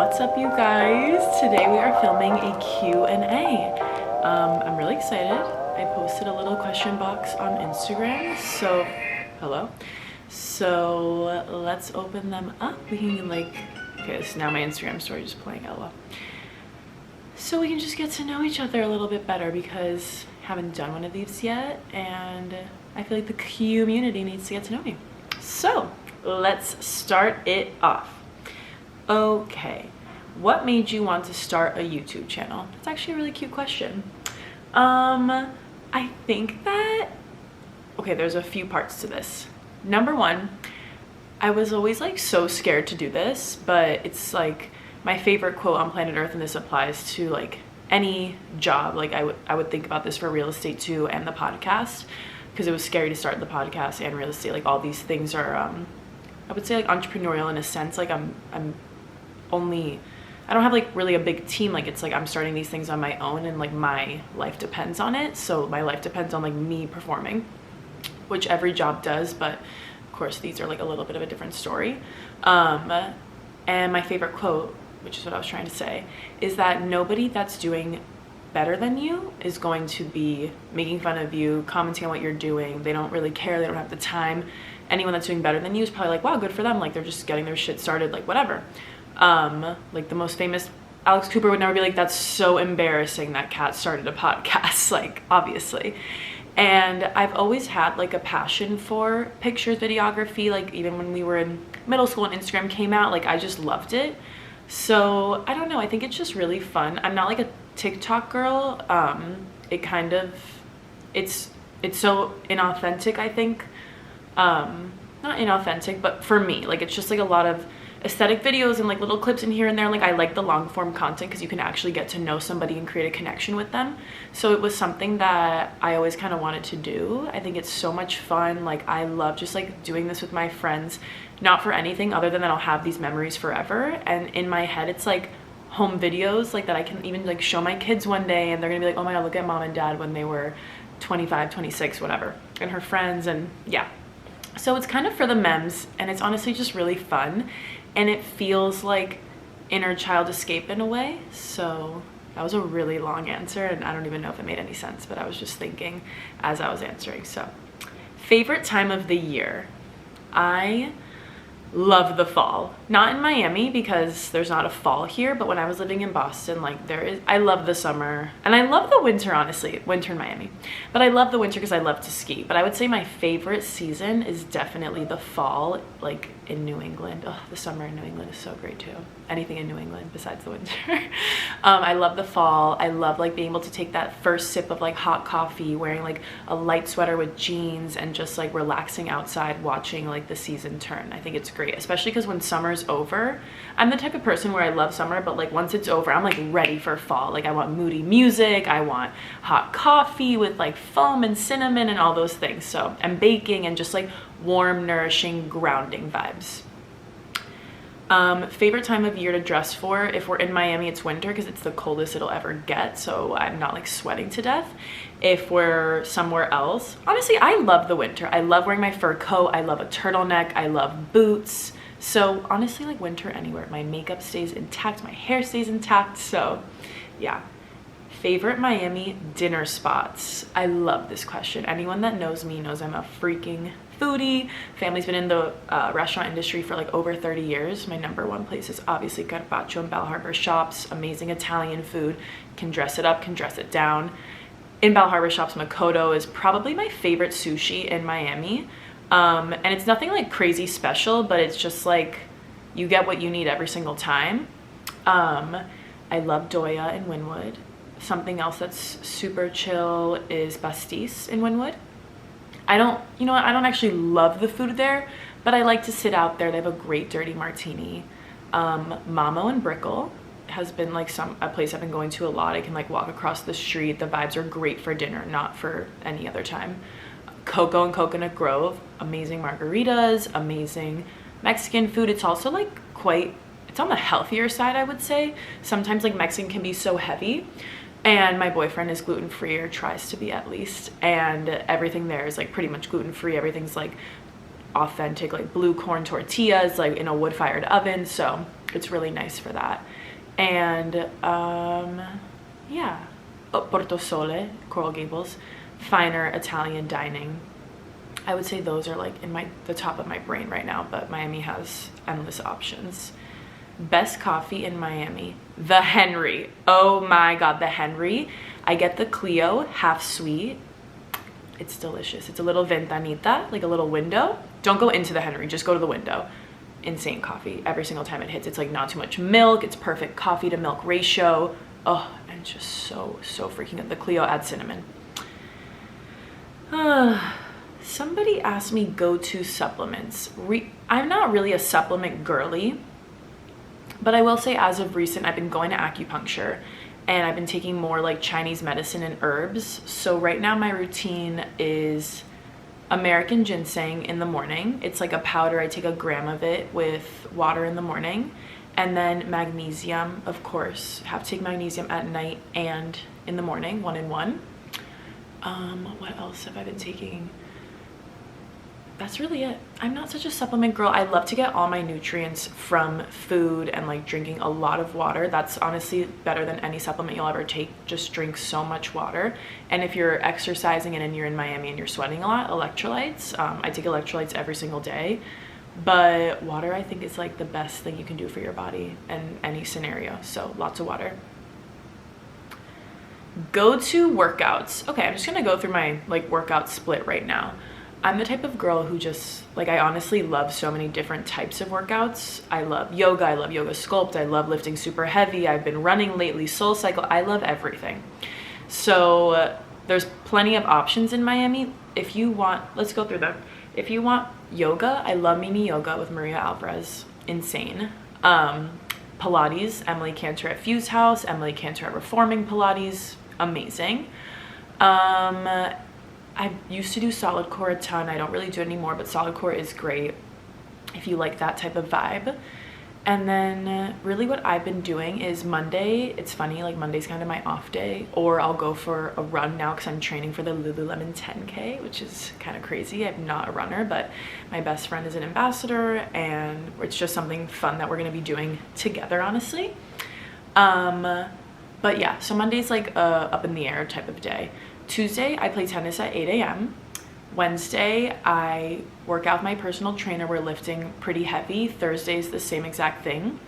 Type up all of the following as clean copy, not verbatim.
What's up, you guys? Today we are filming a Q&A. I'm really excited. I posted a little question box on Instagram, so hello. So let's open them up. We can okay, so now my Instagram story is playing LOL. So we can just get to know each other a little bit better because I haven't done one of these yet, and I feel like the community needs to get to know me. So let's start it off. Okay, what made you want to start a YouTube channel? That's actually a really cute question. I think that, okay, there's a few parts to this. Number one, I was always like so scared to do this, but it's like my favorite quote on planet Earth, and this applies to like any job. Like I would think about this for real estate too, and the podcast, because it was scary to start the podcast and real estate. Like all these things are, I would say like entrepreneurial in a sense. Like I don't have like really a big team. Like it's like I'm starting these things on my own, and like my life depends on it. So my life depends on like me performing, which every job does, but of course these are like a little bit of a different story. And my favorite quote, which is what I was trying to say, is that nobody that's doing better than you is going to be making fun of you, commenting on what you're doing. They don't really care. They don't have the time. Anyone that's doing better than you is probably like, wow, good for them. Like they're just getting their shit started, like whatever. Like the most famous Alex Cooper would never be like, that's so embarrassing that Kat started a podcast, like obviously. And I've always had like a passion for pictures, videography. Like even when we were in middle school and Instagram came out, like I just loved it. So I don't know, I think it's just really fun. I'm not like a TikTok girl. It kind of, it's so inauthentic, I think. Not inauthentic, but for me, like it's just like a lot of aesthetic videos and like little clips in here and there. Like I like the long form content because you can actually get to know somebody and create a connection with them. So it was something that I always kind of wanted to do. I think it's so much fun. Like I love just like doing this with my friends, not for anything other than that I'll have these memories forever. And in my head, it's like home videos like that I can even like show my kids one day, and they're gonna be like, oh my god, look at mom and dad when they were 25, 26, whatever, and her friends. And yeah, so it's kind of for the memes, and it's honestly just really fun, and it feels like inner child escape in a way. So that was a really long answer, and I don't even know if it made any sense, but I was just thinking as I was answering. So favorite time of the year, I love the fall. Not in Miami because there's not a fall here, but when I was living in Boston, like I love the summer and I love the winter, honestly, winter in Miami, but I love the winter because I love to ski. But I would say my favorite season is definitely the fall, like in New England. Oh, the summer in New England is so great too. Anything in New England besides the winter. I love the fall. I love like being able to take that first sip of like hot coffee, wearing like a light sweater with jeans, and just like relaxing outside watching like the season turn. I think it's great, especially because when summer's over, I'm the type of person where I love summer, but like once it's over, I'm like ready for fall. Like I want moody music, I want hot coffee with like foam and cinnamon and all those things. So, and baking and just like warm, nourishing, grounding vibes. Favorite time of year to dress for, if we're in Miami, it's winter because it's the coldest it'll ever get, so I'm not like sweating to death. If we're somewhere else, honestly, I love the winter. I love wearing my fur coat. I love a turtleneck. I love boots. So honestly, like winter anywhere. My makeup stays intact. My hair stays intact. So yeah. Favorite Miami dinner spots. I love this question. Anyone that knows me knows I'm a freaking foodie. Family's been in the restaurant industry for like over 30 years. My number one place is obviously Carpaccio and Bal Harbour Shops. Amazing Italian food. Can dress it up, can dress it down. In Bal Harbour Shops, Makoto is probably my favorite sushi in Miami. And it's nothing like crazy special, but it's just like you get what you need every single time. I love Doya in Wynwood. Something else that's super chill is Pastis in Wynwood. I don't actually love the food there, but I like to sit out there. They have a great dirty martini. Mamo and Brickell has been like a place I've been going to a lot. I can like walk across the street. The vibes are great for dinner, not for any other time. Coco and Coconut Grove, amazing margaritas, amazing Mexican food. It's also like it's on the healthier side, I would say. Sometimes like Mexican can be so heavy. And my boyfriend is gluten-free, or tries to be at least. And everything there is like pretty much gluten-free. Everything's like authentic like blue corn tortillas like in a wood-fired oven, so it's really nice for that. And yeah, Porto Sole, Coral Gables, finer Italian dining. I would say those are like in the top of my brain right now, but Miami has endless options. Best coffee in Miami, the Henry. Oh my god, the Henry. I get the Clio half sweet. It's delicious. It's a little ventanita, like a little window. Don't go into the Henry, just go to the window. Insane coffee every single time it hits. It's like not too much milk. It's perfect coffee to milk ratio. Oh, and just so freaking good. The Clio adds cinnamon. Somebody asked me go-to supplements. I'm not really a supplement girly, but I will say as of recent, I've been going to acupuncture and I've been taking more like Chinese medicine and herbs. So right now my routine is American ginseng in the morning. It's like a powder. I take a gram of it with water in the morning. And then magnesium, of course. Have to take magnesium at night and in the morning, 1 in 1. What else have I been taking? That's really it. I'm not such a supplement girl. I love to get all my nutrients from food and like drinking a lot of water. That's honestly better than any supplement you'll ever take. Just drink so much water. And if you're exercising and you're in Miami and you're sweating a lot, electrolytes. I take electrolytes every single day. But water, I think, is like the best thing you can do for your body in any scenario. So lots of water. Go-to workouts. Okay, I'm just gonna go through my like workout split right now. I'm the type of girl who just like, I honestly love so many different types of workouts. I love yoga sculpt, I love lifting super heavy, I've been running lately, SoulCycle, I love everything. So there's plenty of options in Miami. If you want, let's go through them. If you want yoga, I love Mimi Yoga with Maria Alvarez, insane. Pilates, Emily Cantor at Fuse House, Emily Cantor at Reforming Pilates, amazing. I used to do solid core a ton. I don't really do it anymore, but solid core is great if you like that type of vibe. And then really what I've been doing is Monday, it's funny, like Monday's kind of my off day, or I'll go for a run now because I'm training for the Lululemon 10K, which is kind of crazy. I'm not a runner, but my best friend is an ambassador and it's just something fun that we're going to be doing together, honestly. But yeah, so Monday's like a up in the air type of day. Tuesday, I play tennis at 8 a.m. Wednesday, I work out with my personal trainer. We're lifting pretty heavy. Thursday's the same exact thing.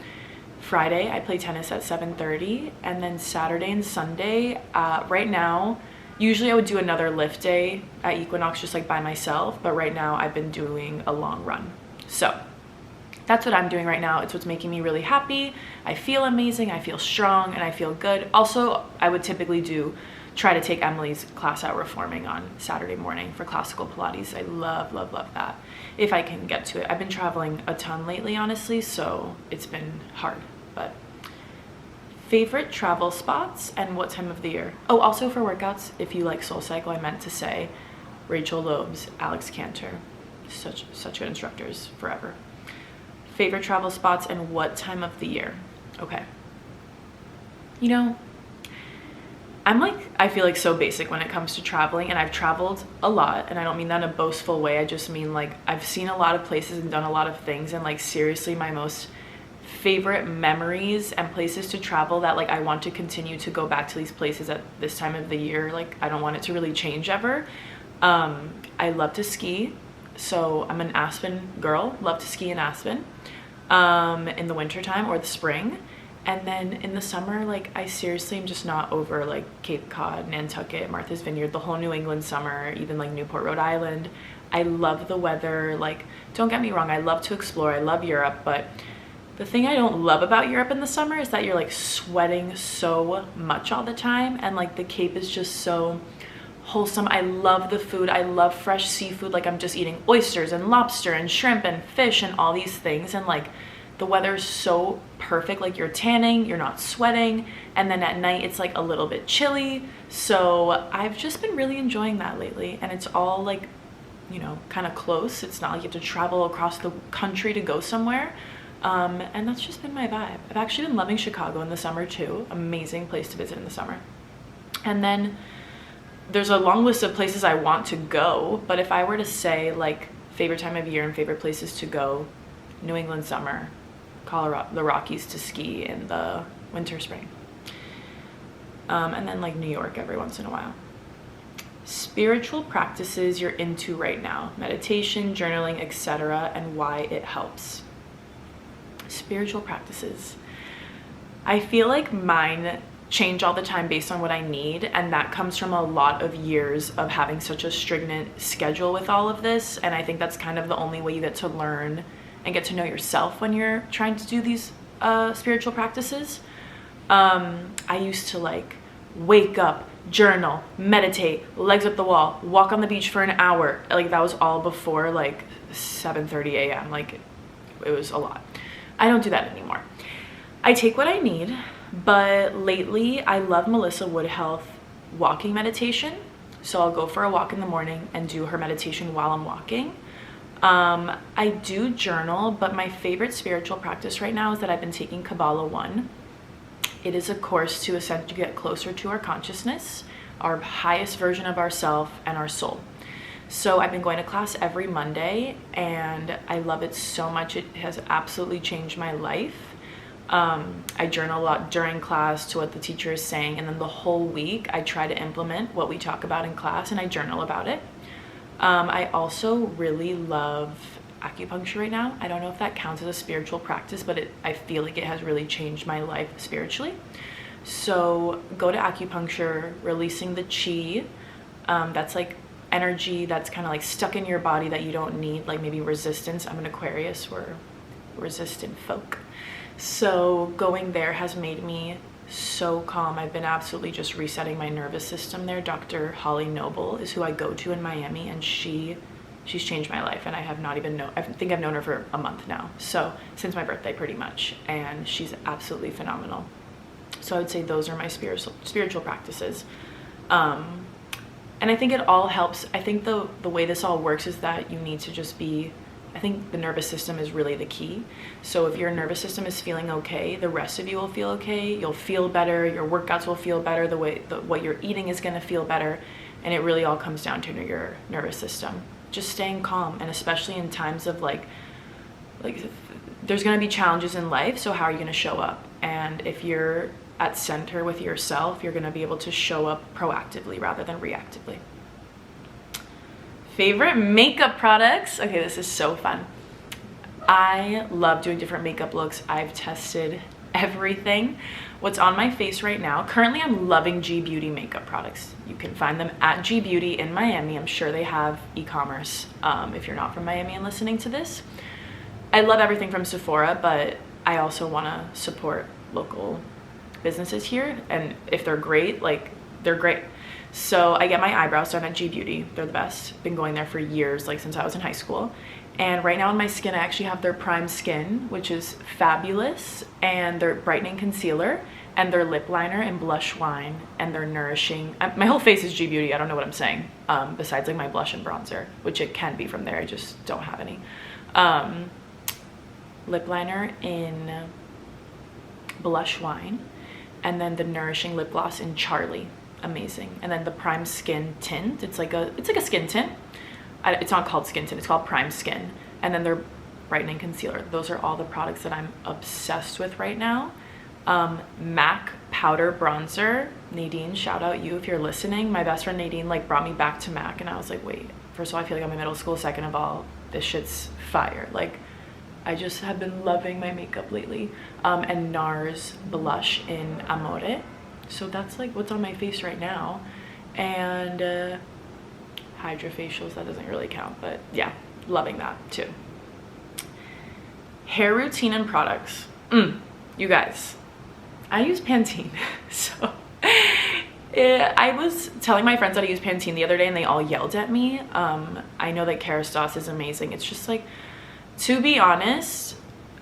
Friday, I play tennis at 7:30. And then Saturday and Sunday, right now, usually I would do another lift day at Equinox just like by myself. But right now, I've been doing a long run. So that's what I'm doing right now. It's what's making me really happy. I feel amazing. I feel strong and I feel good. Also, I would typically try to take Emily's class at Reforming on Saturday morning for classical Pilates. I love that, if I can get to it. I've been traveling a ton lately, honestly, so it's been hard. But favorite travel spots and what time of the year? Oh, also for workouts, if you like SoulCycle, I meant to say Rachel Loebs, Alex Cantor, such good instructors forever. Favorite travel spots and what time of the year? Okay. You know, I feel like so basic when it comes to traveling, and I've traveled a lot, and I don't mean that in a boastful way. I just mean like I've seen a lot of places and done a lot of things, and like seriously my most favorite memories and places to travel that like I want to continue to go back to these places at this time of the year. Like I don't want it to really change ever. I love to ski, so I'm an Aspen girl, love to ski in Aspen in the winter time or the spring. And then in the summer, like I seriously am just not over like Cape Cod, Nantucket, Martha's Vineyard, the whole New England summer, even like Newport, Rhode Island. I love the weather. Like, don't get me wrong, I love to explore. I love Europe, but the thing I don't love about Europe in the summer is that you're like sweating so much all the time, and like the Cape is just so wholesome. I love the food. I love fresh seafood. Like I'm just eating oysters and lobster and shrimp and fish and all these things, and like the weather is so perfect. Like you're tanning, you're not sweating, and then at night it's like a little bit chilly. So I've just been really enjoying that lately, and it's all like, you know, kind of close. It's not like you have to travel across the country to go somewhere. And that's just been my vibe. I've actually been loving Chicago in the summer too. Amazing place to visit in the summer. And then there's a long list of places I want to go, but if I were to say like favorite time of year and favorite places to go: New England summer, Colorado, the Rockies to ski in the winter, spring. And then like New York every once in a while. Spiritual practices you're into right now: meditation, journaling, etc., and why it helps. Spiritual practices. I feel like mine change all the time based on what I need, and that comes from a lot of years of having such a stringent schedule with all of this. And I think that's kind of the only way you get to learn and get to know yourself when you're trying to do these spiritual practices. I used to like wake up, journal, meditate, legs up the wall, walk on the beach for an hour. Like that was all before like 7:30 a.m. Like it was a lot. I don't do that anymore. I take what I need, but lately I love Melissa Woodhealth walking meditation. So I'll go for a walk in the morning and do her meditation while I'm walking. I do journal, but my favorite spiritual practice right now is that I've been taking Kabbalah 1. It is a course to essentially get closer to our consciousness, our highest version of ourself, and our soul. So I've been going to class every Monday, and I love it so much. It has absolutely changed my life. I journal a lot during class to what the teacher is saying, and then the whole week I try to implement what we talk about in class, and I journal about it. I also really love acupuncture right now. I don't know if that counts as a spiritual practice, but I feel like it has really changed my life spiritually. So go to acupuncture, releasing the chi. That's like energy that's kind of like stuck in your body that you don't need, like maybe resistance. I'm an Aquarius, we're resistant folk. So going there has made me so calm. I've been absolutely just resetting my nervous system there. Dr. Holly Noble is who I go to in Miami, and she's changed my life, and I have not even I think I've known her for a month now, so since my birthday pretty much, and she's absolutely phenomenal. So I would say those are my spiritual practices. And I think it all helps. I think the way this all works is that you need to just be, I think the nervous system is really the key. So if your nervous system is feeling okay, the rest of you will feel okay. You'll feel better. Your workouts will feel better. What you're eating is going to feel better. And it really all comes down to your nervous system. Just staying calm, and especially in times of like there's going to be challenges in life. So how are you going to show up? And if you're at center with yourself, you're going to be able to show up proactively rather than reactively. Favorite makeup products. Okay, this is so fun. I love doing different makeup looks. I've tested everything. What's on my face right now, currently I'm loving G Beauty makeup products. You can find them at G Beauty in Miami. I'm sure they have e-commerce if you're not from Miami and listening to this. I love everything from Sephora, but I also want to support local businesses here, and if they're great, like they're great. So I get my eyebrows done at G Beauty. They're the best. Been going there for years, like since I was in high school. And right now on my skin, I actually have their Prime Skin, which is fabulous, and their brightening concealer, and their lip liner and blush wine, and their nourishing. My whole face is G Beauty. I don't know what I'm saying. Besides like my blush and bronzer, which it can be from there. I just don't have any. Lip liner in blush wine, and then the nourishing lip gloss in Charlie. Amazing. And then the Prime Skin tint. It's like a skin tint. It's not called skin tint. It's called Prime Skin. And then their brightening concealer. Those are all the products that I'm obsessed with right now. MAC powder bronzer. Nadine, shout out you if you're listening. My best friend Nadine like brought me back to MAC, and I was like, wait. First of all, I feel like I'm in middle school. Second of all, this shit's fire. Like, I just have been loving my makeup lately. And NARS blush in Amore. So that's like what's on my face right now. And Hydrofacials, that doesn't really count, but yeah, loving that too. Hair routine and products. You guys, I use Pantene. So I was telling my friends that I use Pantene the other day, and they all yelled at me. I know that Kerastase is amazing. It's just like, to be honest,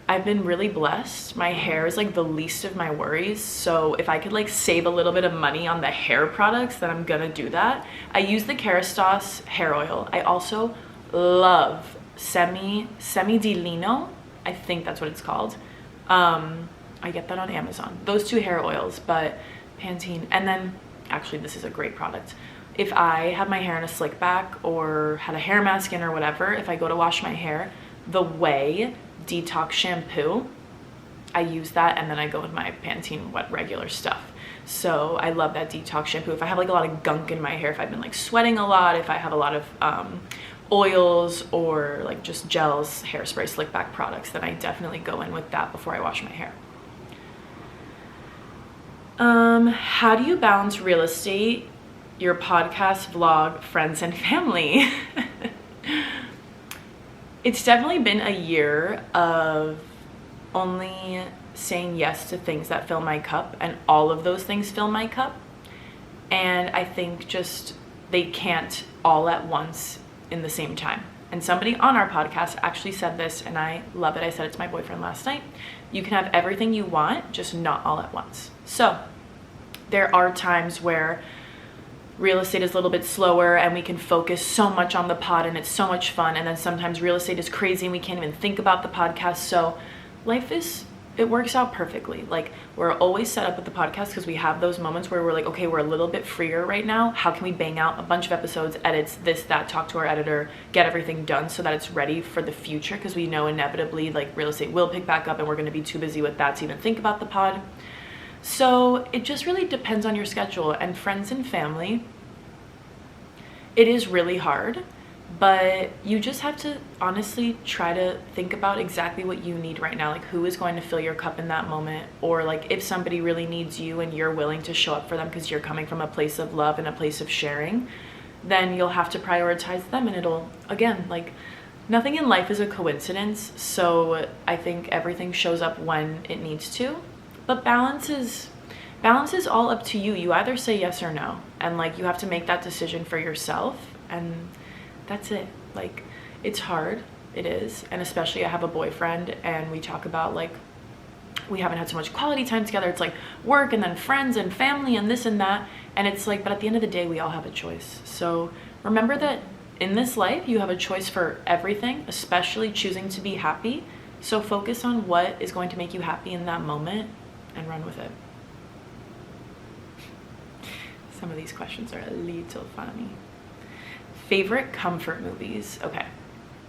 I've been really blessed. My hair is like the least of my worries. So if I could like save a little bit of money on the hair products, then I'm gonna do that. I use the Kerastase hair oil. I also love Semi di Lino. I think that's what it's called. I get that on Amazon. Those two hair oils, but Pantene. And then, actually this is a great product. if I have my hair in a slick back or had a hair mask in or whatever, if I go to wash my hair, the Way Detox Shampoo, I use that, and then I go with my Pantene Wet regular stuff. So I love that detox shampoo. If I have like a lot of gunk in my hair, if I've been like sweating a lot, if I have a lot of oils or like just gels, hairspray, slick back products, then I definitely go in with that before I wash my hair. How do you balance real estate, your podcast, vlog, friends, and family? It's definitely been a year of only saying yes to things that fill my cup, and all of those things fill my cup. And I think just they can't all at once in the same time. And somebody on our podcast actually said this, and I love it. I said it to my boyfriend last night. You can have everything you want, just not all at once. So there are times where real estate is a little bit slower and we can focus so much on the pod and it's so much fun. And then sometimes real estate is crazy and we can't even think about the podcast. So it works out perfectly. Like, we're always set up with the podcast because we have those moments where we're like, okay, we're a little bit freer right now. How can we bang out a bunch of episodes, edits, this, that, talk to our editor, get everything done so that it's ready for the future? Because we know inevitably like real estate will pick back up and we're going to be too busy with that to even think about the pod. So it just really depends on your schedule. And friends and family, it is really hard. But you just have to honestly try to think about exactly what you need right now. Like, who is going to fill your cup in that moment? Or like, if somebody really needs you and you're willing to show up for them because you're coming from a place of love and a place of sharing, then you'll have to prioritize them. And it'll, again, like, nothing in life is a coincidence. So I think everything shows up when it needs to. But balance is all up to you. You either say yes or no. And like, you have to make that decision for yourself. And that's it. Like, it's hard. It is. And especially I have a boyfriend and we talk about like, we haven't had so much quality time together. It's like work and then friends and family and this and that. And it's like, but at the end of the day, we all have a choice. So remember that in this life, you have a choice for everything, especially choosing to be happy. So focus on what is going to make you happy in that moment and run with it. Some of these questions are a little funny. Favorite comfort movies? Okay.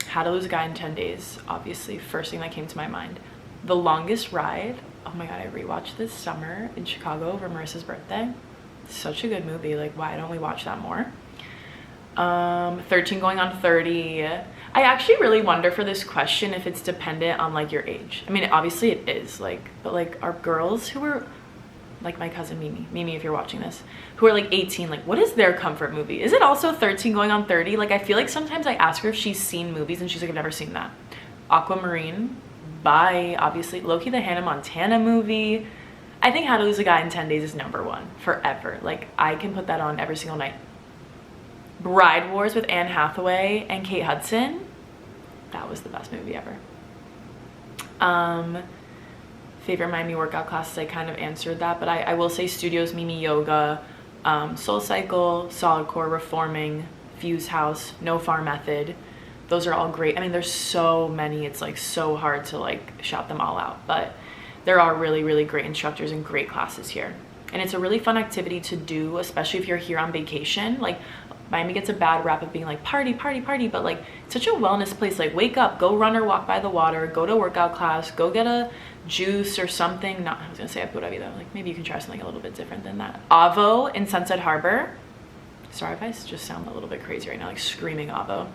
How to Lose a Guy in 10 Days. Obviously, first thing that came to my mind. The Longest Ride. Oh my God, I rewatched this summer in Chicago over Marissa's birthday. Such a good movie. Like, why don't we watch that more? 13 Going on 30. I actually really wonder for this question if it's dependent on like your age. I mean, obviously it is, like, but like, our girls who are like my cousin Mimi, if you're watching this, who are like 18, like, what is their comfort movie? Is it also 13 Going on 30? Like, I feel like sometimes I ask her if she's seen movies and she's like, I've never seen that. Aquamarine, by obviously Loki, the Hannah Montana movie. I think How to Lose a Guy in 10 Days is #1 forever. Like, I can put that on every single night. Bride Wars with Anne Hathaway and Kate Hudson. That was the best movie ever. Favorite Miami workout classes, I kind of answered that, but I will say Studios, Mimi Yoga, Soul Cycle, Solid Core, Reforming, Fuse House, No Far Method. Those are all great. I mean, there's so many, it's like so hard to like shout them all out, but there are really, really great instructors and great classes here. And it's a really fun activity to do, especially if you're here on vacation. Like, Miami gets a bad rap of being like party, party, party, but like, it's such a wellness place. Like, wake up, go run or walk by the water, go to a workout class, go get a juice or something. I was gonna say a pura vida. Like, maybe you can try something a little bit different than that. Avo in Sunset Harbor. Sorry if I just sound a little bit crazy right now, like screaming Avo.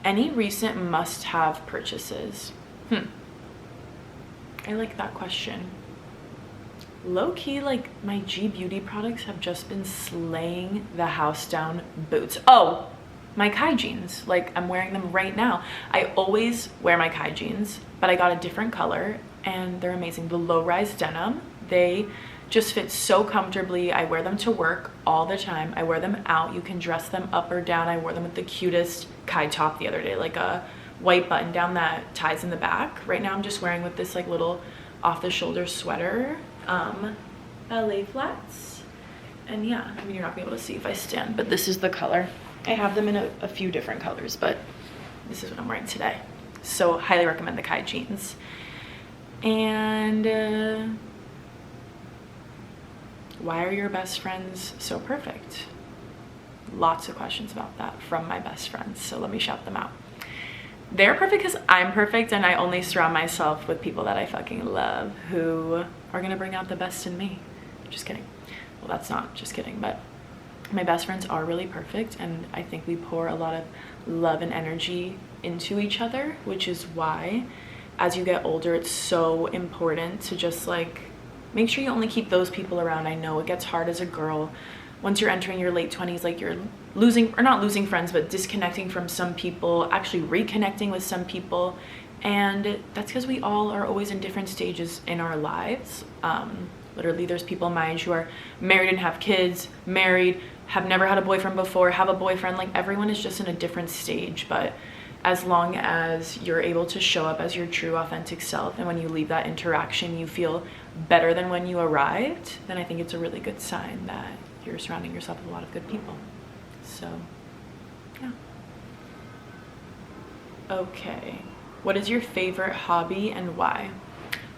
Any recent must-have purchases? I like that question. Low-key, like, my G Beauty products have just been slaying the house down. Boots. Oh, my Kai jeans. Like, I'm wearing them right now. I always wear my Kai jeans, but I got a different color and they're amazing. The low-rise denim, they just fit so comfortably. I wear them to work all the time. I wear them out. You can dress them up or down. I wore them with the cutest Kai top the other day, like a white button down that ties in the back. Right now I'm just wearing with this like little off-the-shoulder sweater, ballet flats. And yeah, I mean, you're not gonna be able to see if I stand, but this is the color. I have them in a few different colors, but this is what I'm wearing today. So highly recommend the Kai jeans. And Why are your best friends so perfect? Lots of questions about that from my best friends, so let me shout them out. They're perfect because I'm perfect, and I only surround myself with people that I fucking love who are gonna bring out the best in me. Just kidding. Well, that's not just kidding, but my best friends are really perfect, and I think we pour a lot of love and energy into each other, which is why as you get older it's so important to just like make sure you only keep those people around. I know it gets hard as a girl once you're entering your late 20s, like you're losing, or not losing friends, but disconnecting from some people, actually reconnecting with some people, and that's because we all are always in different stages in our lives. Literally there's people my age who are married and have kids, married, have never had a boyfriend before, have a boyfriend. Like everyone is just in a different stage, but as long as you're able to show up as your true authentic self, and when you leave that interaction you feel better than when you arrived, then I think it's a really good sign that you're surrounding yourself with a lot of good people. So yeah. Okay, what is your favorite hobby and why?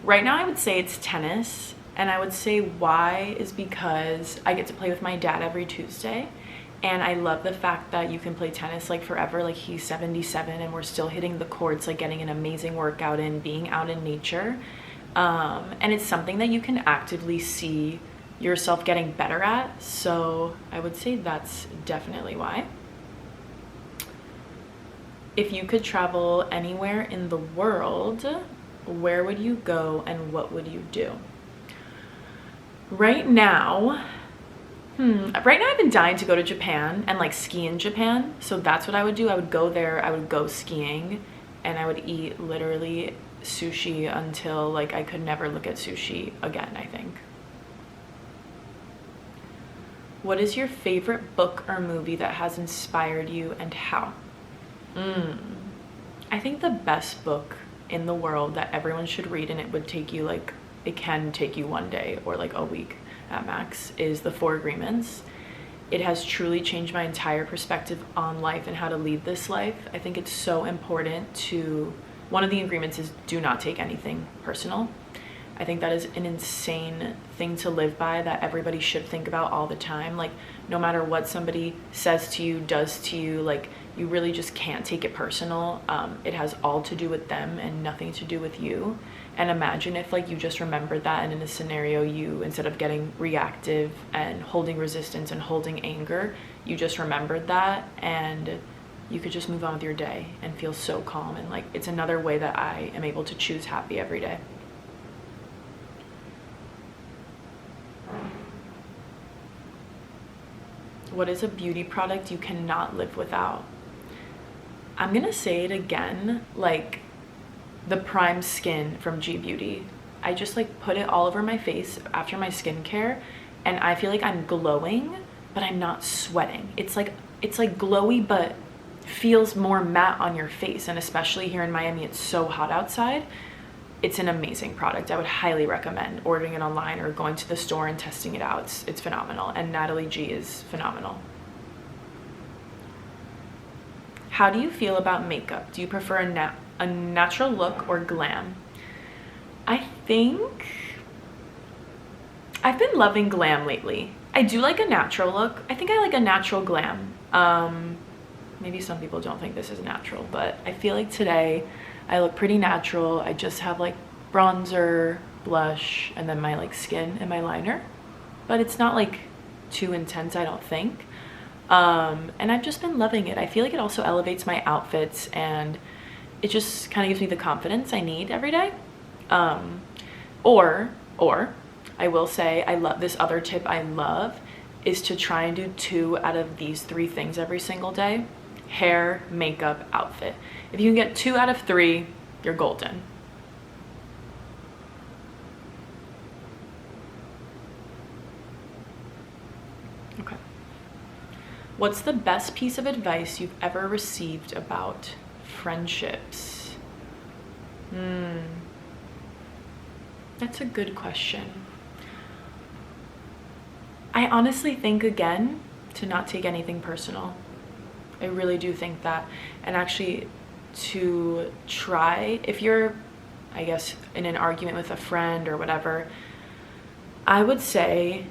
Right now I would say it's tennis, and I would say why is because I get to play with my dad every Tuesday, and I love the fact that you can play tennis like forever. Like he's 77 and we're still hitting the courts, like getting an amazing workout in, being out in nature, and it's something that you can actively see yourself getting better at. So I would say that's definitely why. If you could travel anywhere in the world, where would you go and what would you do? Right now I've been dying to go to Japan and like ski in Japan. So that's what I would do. I would go there, I would go skiing, and I would eat literally sushi until like I could never look at sushi again, I think. What is your favorite book or movie that has inspired you and how? I think the best book in the world that everyone should read, and it would take you like, it can take you one day or like a week at max, is The Four Agreements. It has truly changed my entire perspective on life and how to lead this life. I think it's so important to, one of the agreements is do not take anything personal. I think that is an insane thing to live by that everybody should think about all the time. Like no matter what somebody says to you, does to you, like you really just can't take it personal. It has all to do with them and nothing to do with you. And imagine if like you just remembered that, and in a scenario you, instead of getting reactive and holding resistance and holding anger, you just remembered that and you could just move on with your day and feel so calm. And like it's another way that I am able to choose happy every day. What is a beauty product you cannot live without? I'm gonna say it again, like the Prime Skin from G Beauty. I just like put it all over my face after my skincare, and I feel like I'm glowing, but I'm not sweating. It's like glowy, but feels more matte on your face. And especially here in Miami, it's so hot outside. It's an amazing product. I would highly recommend ordering it online or going to the store and testing it out. It's phenomenal, and Natalie G is phenomenal. How do you feel about makeup? Do you prefer a natural look or glam? I think I've been loving glam lately. I do like a natural look. I think I like a natural glam. Maybe some people don't think this is natural, but I feel like today I look pretty natural. I just have like bronzer, blush, and then my like skin and my liner, but it's not like too intense, I don't think. And I've just been loving it. I feel like it also elevates my outfits, and it just kind of gives me the confidence I need every day. Or I will say, I love this other tip I love is to try and do 2 out of these 3 things every single day: hair, makeup, outfit. If you can get 2 out of 3, you're golden. Okay. What's the best piece of advice you've ever received about friendships? That's a good question. I honestly think, again, to not take anything personal. I really do think that. And actually to try, if you're, I guess, in an argument with a friend or whatever, I would say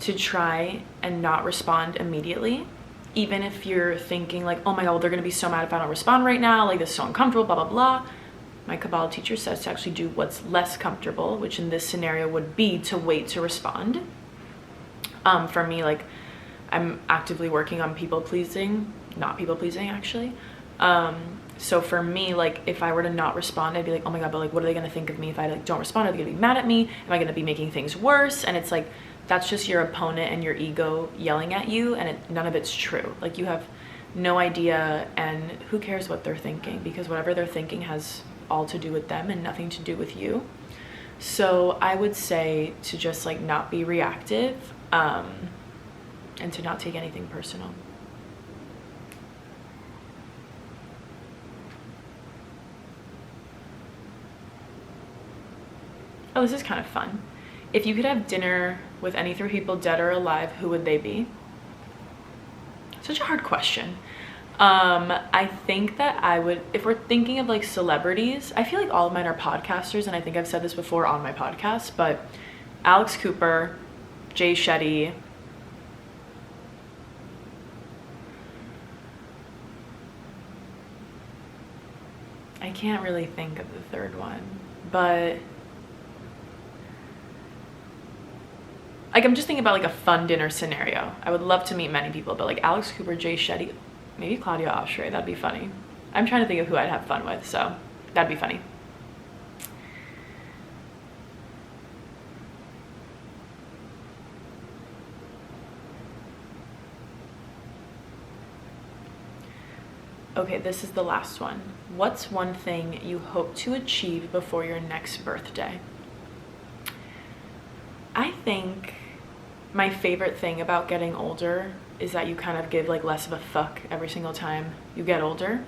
to try and not respond immediately, even if you're thinking like, oh my god, they're gonna be so mad if I don't respond right now, like this is so uncomfortable, blah blah blah. My Kabbalah teacher says to actually do what's less comfortable, which in this scenario would be to wait to respond. For me, like, I'm actively working on people pleasing, not people pleasing actually. So for me, like, if I were to not respond, I'd be like, oh my god, but like, what are they gonna think of me if I like don't respond? Are they gonna be mad at me? Am I gonna be making things worse? And it's like, that's just your opponent and your ego yelling at you, and none of it's true. Like, you have no idea, and who cares what they're thinking, because whatever they're thinking has all to do with them and nothing to do with you. So I would say to just like not be reactive, and to not take anything personal. Oh, this is kind of fun. If you could have dinner with any 3 people, dead or alive, who would they be? Such a hard question. I think that I would, if we're thinking of like celebrities, I feel like all of mine are podcasters, and I think I've said this before on my podcast, but Alex Cooper, Jay Shetty, I can't really think of the third one, but like, I'm just thinking about like a fun dinner scenario. I would love to meet many people, but like Alex Cooper, Jay Shetty, maybe Claudia Oshry, that'd be funny. I'm trying to think of who I'd have fun with, so that'd be funny. Okay, this is the last one. What's one thing you hope to achieve before your next birthday? I think my favorite thing about getting older is that you kind of give like less of a fuck every single time you get older.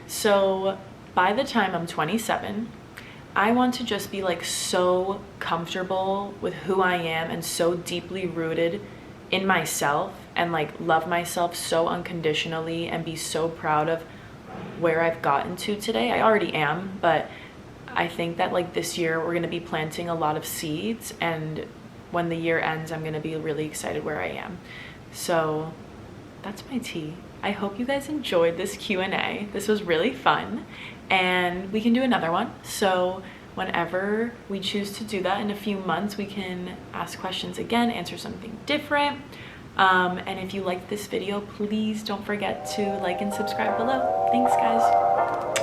So by the time I'm 27, I want to just be like so comfortable with who I am and so deeply rooted in myself, and like love myself so unconditionally and be so proud of where I've gotten to today. I already am, but I think that like this year we're going to be planting a lot of seeds, and when the year ends, I'm going to be really excited where I am. So that's my tea. I hope you guys enjoyed this Q&A. This was really fun, and we can do another one. So whenever we choose to do that in a few months, we can ask questions again, answer something different. And if you liked this video, please don't forget to like and subscribe below. Thanks, guys.